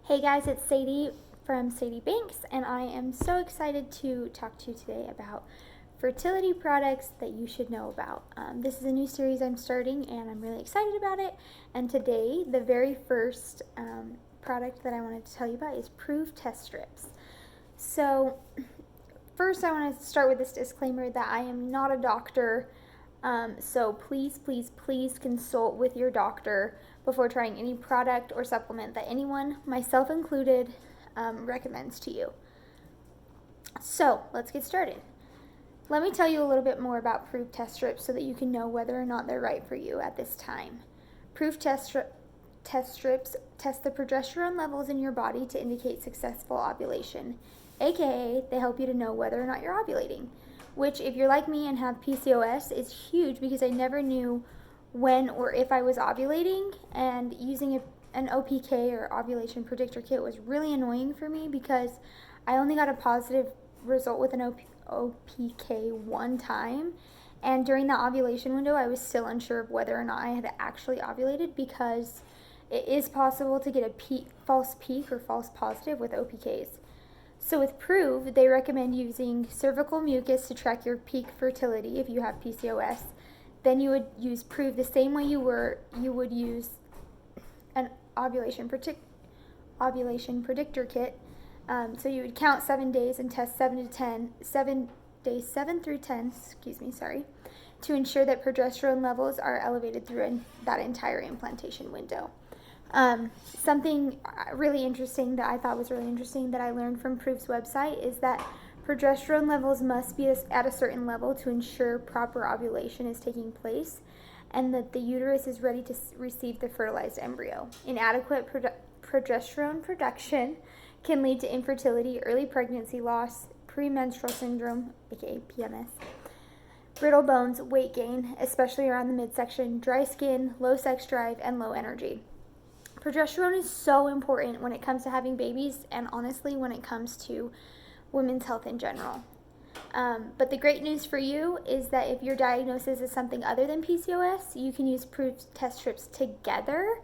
Hey guys, it's Sadie from Sadie Banks, and I am so excited to talk to you today about fertility products that you should know about. This is a new series I'm starting, and I'm really excited about it. And today, the very first product that I wanted to tell you about is Proov Test Strips. So, first, I want to start with this disclaimer that I am not a doctor. So please consult with your doctor before trying any product or supplement that anyone, myself included, recommends to you. So let's get started. Let me tell you a little bit more about Proov Test Strips so that you can know whether or not they're right for you at this time. Proov Test Strips test the progesterone levels in your body to indicate successful ovulation, aka they help you to know whether or not you're ovulating. Which, if you're like me and have PCOS, is huge because I never knew when or if I was ovulating, and using an OPK or ovulation predictor kit was really annoying for me because I only got a positive result with an OPK one time, and during the ovulation window I was still unsure of whether or not I had actually ovulated because it is possible to get a false peak or false positive with OPKs. So with Proov, they recommend using cervical mucus to track your peak fertility if you have PCOS. Then you would use Proov the same way you would use an ovulation predictor kit. So you would count 7 days and test 7 through 10, to ensure that progesterone levels are elevated through that entire implantation window. Something really interesting that I thought was really interesting that I learned from Proov's website is that progesterone levels must be at a certain level to ensure proper ovulation is taking place and that the uterus is ready to receive the fertilized embryo. Inadequate progesterone production can lead to infertility, early pregnancy loss, premenstrual syndrome, aka PMS, brittle bones, weight gain, especially around the midsection, dry skin, low sex drive, and low energy. Progesterone is so important when it comes to having babies and honestly when it comes to women's health in general. But the great news for you is that if your diagnosis is something other than PCOS, you can use Proov Test Strips together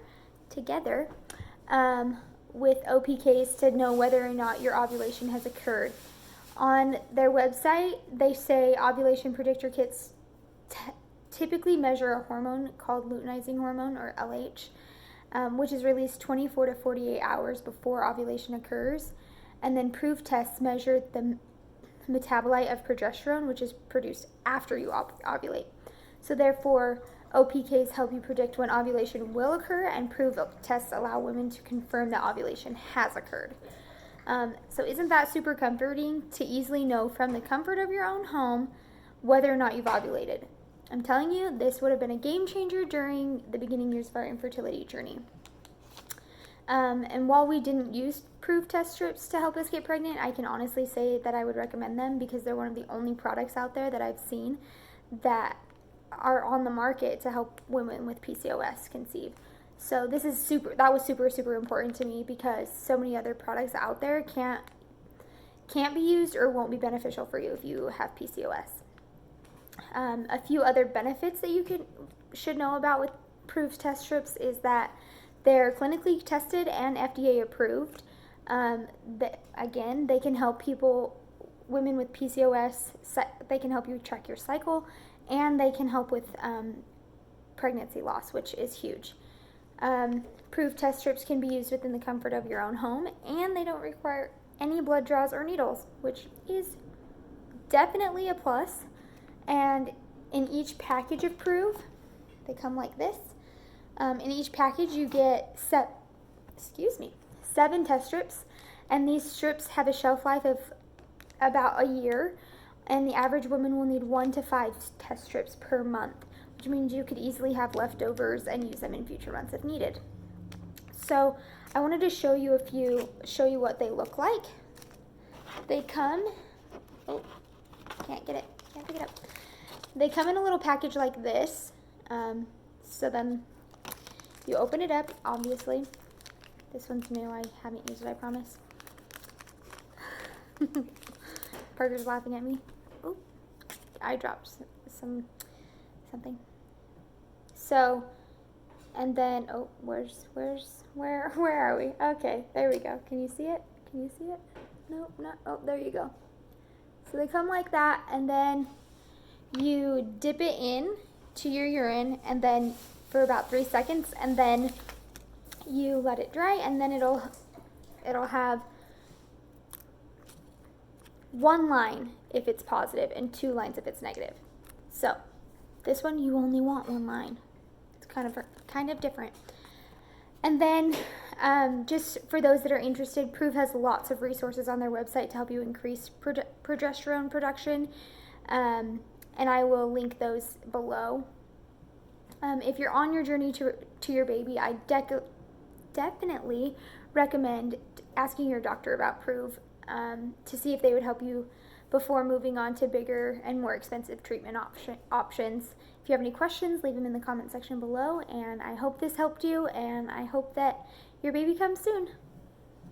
with OPKs to know whether or not your ovulation has occurred. On their website, they say ovulation predictor kits typically measure a hormone called luteinizing hormone, or LH, which is released 24 to 48 hours before ovulation occurs. And then Proov tests measure the metabolite of progesterone, which is produced after you ovulate. So therefore, OPKs help you predict when ovulation will occur, and Proov tests allow women to confirm that ovulation has occurred. So isn't that super comforting to easily know from the comfort of your own home whether or not you've ovulated? I'm telling you, this would have been a game changer during the beginning years of our infertility journey. And while we didn't use Proov Test Strips to help us get pregnant, I can honestly say that I would recommend them because they're one of the only products out there that I've seen that are on the market to help women with PCOS conceive. So that was super important to me because so many other products out there can't be used or won't be beneficial for you if you have PCOS. A few other benefits that you should know about with Proov Test Strips is that they're clinically tested and FDA approved. They can help women with PCOS, they can help you track your cycle, and they can help with pregnancy loss, which is huge. Proov Test Strips can be used within the comfort of your own home, and they don't require any blood draws or needles, which is definitely a plus. And in each package of Proov, they come like this. In each package, you get 7 test strips, and these strips have a shelf life of about a year, and the average woman will need 1 to 5 test strips per month, which means you could easily have leftovers and use them in future months if needed. So I wanted to show you what they look like. They come, can't pick it up. They come in a little package like this. So then you open it up, obviously. This one's new, I haven't used it, I promise. Parker's laughing at me. Oh, I dropped something. So, and then, where's Where are we? Okay, there we go. Can you see it? Can you see it? Nope, not. Oh, there you go. So they come like that, and then you dip it in to your urine, and then for about 3 seconds, and then you let it dry, and then it'll have 1 line if it's positive and 2 lines if it's negative. So this one you only want 1 line. It's kind of different. And then just for those that are interested, Proov has lots of resources on their website to help you increase progesterone production, and I will link those below. If you're on your journey to your baby, I definitely recommend asking your doctor about Proov to see if they would help you before moving on to bigger and more expensive treatment options. If you have any questions, leave them in the comment section below, and I hope this helped you, and I hope that your baby comes soon.